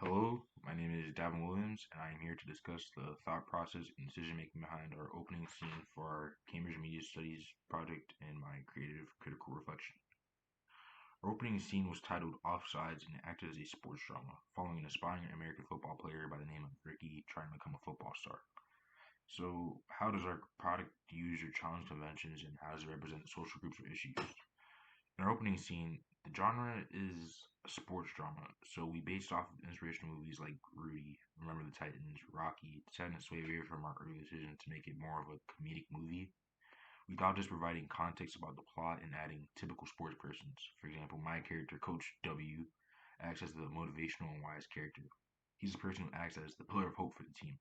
Hello, my name is Davin Williams, and I am here to discuss the thought process and decision making behind our opening scene for our Cambridge Media Studies project and my creative critical reflection. Our opening scene was titled Offsides and it acted as a sports drama, following an aspiring American football player by the name of Ricky trying to become a football star. So, how does our product use or challenge conventions, and how does it represent social groups or issues? In our opening scene, the genre is a sports drama, so we based off of inspirational movies like Rudy, Remember the Titans, Rocky, deciding to sway away from our early decision to make it more of a comedic movie without just providing context about the plot and adding typical sports persons. For example, my character, Coach W, acts as the motivational and wise character. He's the person who acts as the pillar of hope for the team.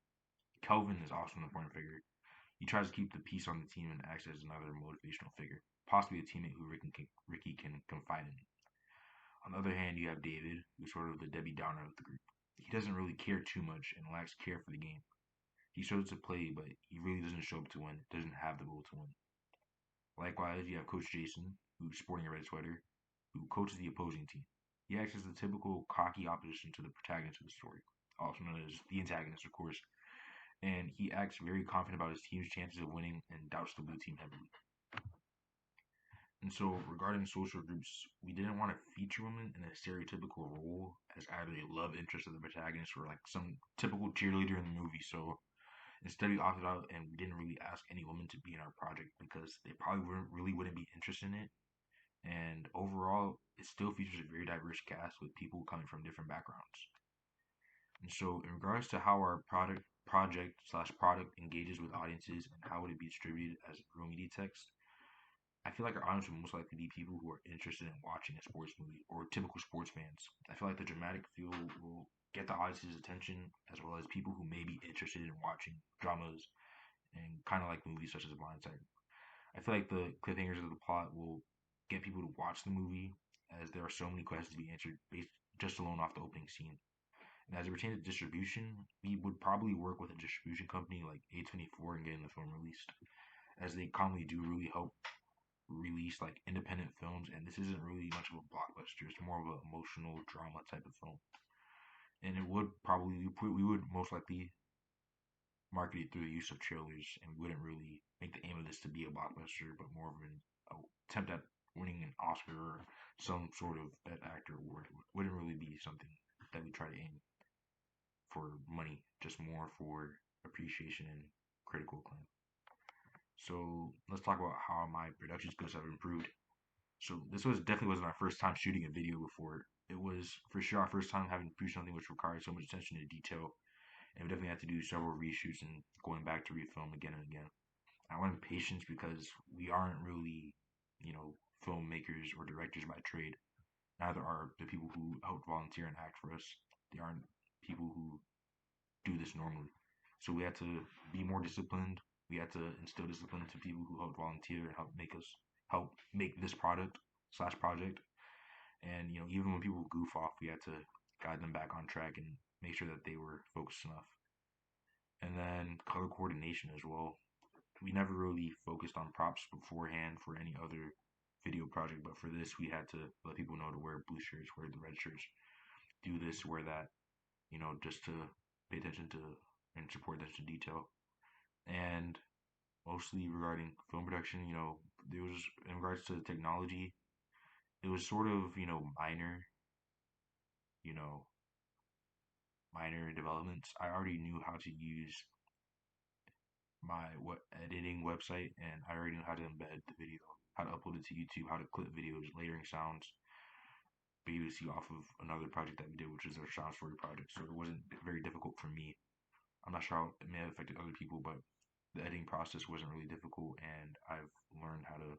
Kelvin is also an important figure. He tries to keep the peace on the team and acts as another motivational figure, possibly a teammate who Ricky can confide in. On the other hand, you have David, who's sort of the Debbie Downer of the group. He doesn't really care too much and lacks care for the game. He shows up to play, but he really doesn't show up to win, doesn't have the will to win. Likewise, you have Coach Jason, who's sporting a red sweater, who coaches the opposing team. He acts as the typical cocky opposition to the protagonist of the story, also known as the antagonist, of course, and he acts very confident about his team's chances of winning and doubts the blue team heavily. And so, regarding social groups, we didn't want to feature women in a stereotypical role as either a love interest of the protagonist or like some typical cheerleader in the movie. So instead, we opted out and we didn't really ask any women to be in our project because they probably wouldn't be interested in it. And overall, it still features a very diverse cast with people coming from different backgrounds. And so, in regards to how our project/product engages with audiences and how would it be distributed as real media text, I feel like our audience will most likely be people who are interested in watching a sports movie or typical sports fans. I feel like the dramatic feel will get the audience's attention as well as people who may be interested in watching dramas and kind of like movies such as Blindside. I feel like the cliffhangers of the plot will get people to watch the movie as there are so many questions to be answered based just alone off the opening scene. And as it pertains to distribution, we would probably work with a distribution company like A24 and getting the film released, as they commonly do really help release like independent films, and this isn't really much of a blockbuster. It's more of an emotional drama type of film, and it would probably we would most likely market it through the use of trailers, and we wouldn't really make the aim of this to be a blockbuster, but more of an attempt at winning an Oscar or some sort of Best Actor award. It wouldn't really be something that we try to aim for money, just more for appreciation and critical acclaim. So let's talk about how my production skills have improved. So this was definitely wasn't our first time shooting a video before. It was for sure our first time having to produce something which required so much attention to detail, and we definitely had to do several reshoots and going back to refilm again and again. I wanted patience because we aren't really, filmmakers or directors by trade. Neither are the people who help volunteer and act for us. They aren't people who do this normally. So we had to be more disciplined. We had to instill discipline to people who help volunteer and help make this product/project. And even when people goof off, we had to guide them back on track and make sure that they were focused enough. And then color coordination as well. We never really focused on props beforehand for any other video project, but for this we had to let people know to wear blue shirts, wear the red shirts, do this, wear that, just to pay attention to and support attention to detail. And mostly regarding film production, there was in regards to technology, it was sort of, you know, minor developments. I already knew how to use my what editing website, and I already knew how to embed the video, how to upload it to YouTube, how to clip videos, layering sounds. But you see off of another project that we did, which is our sound story project. So it wasn't very difficult for me. I'm not sure how it may have affected other people, but the editing process wasn't really difficult, and I've learned how to,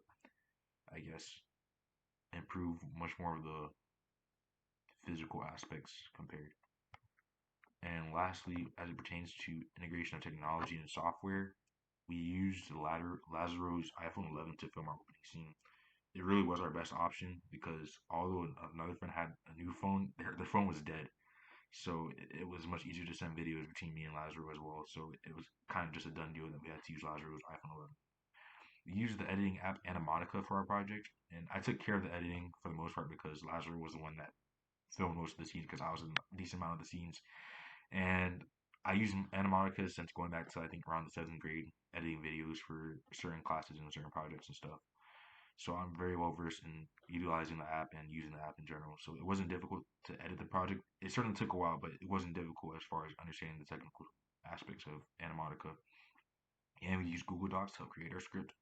I guess, improve much more of the physical aspects compared. And lastly, as it pertains to integration of technology and software, we used Lazaro's iPhone 11 to film our opening scene. It really was our best option because although another friend had a new phone, their phone was dead. So it was much easier to send videos between me and Lazaro as well. So it was kind of just a done deal that we had to use Lazaro's iPhone 11. We used the editing app Animatica for our project, and I took care of the editing for the most part because Lazaro was the one that film most of the scenes because I was in a decent amount of the scenes. And I use Animatica since going back to I think around the seventh grade, editing videos for certain classes and certain projects and stuff. So I'm very well versed in utilizing the app and using the app in general. So it wasn't difficult to edit the project. It certainly took a while, but it wasn't difficult as far as understanding the technical aspects of Animatica. And we used Google Docs to help create our script.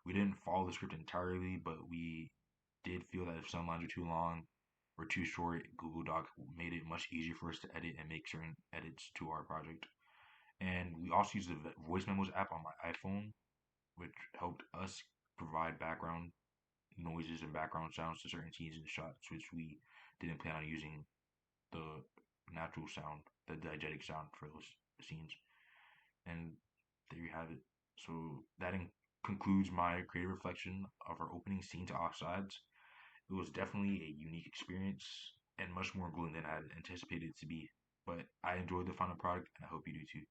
We didn't follow the script entirely, but we did feel that if some lines were too long or too short, Google Doc made it much easier for us to edit and make certain edits to our project. And we also used the voice memos app on my iPhone, which helped us provide background noises and background sounds to certain scenes and shots, which we didn't plan on using the natural sound, the diegetic sound for those scenes. And there you have it. So that concludes my creative reflection of our opening scene to Offsides. It was definitely a unique experience and much more grueling than I had anticipated it to be. But I enjoyed the final product, and I hope you do too.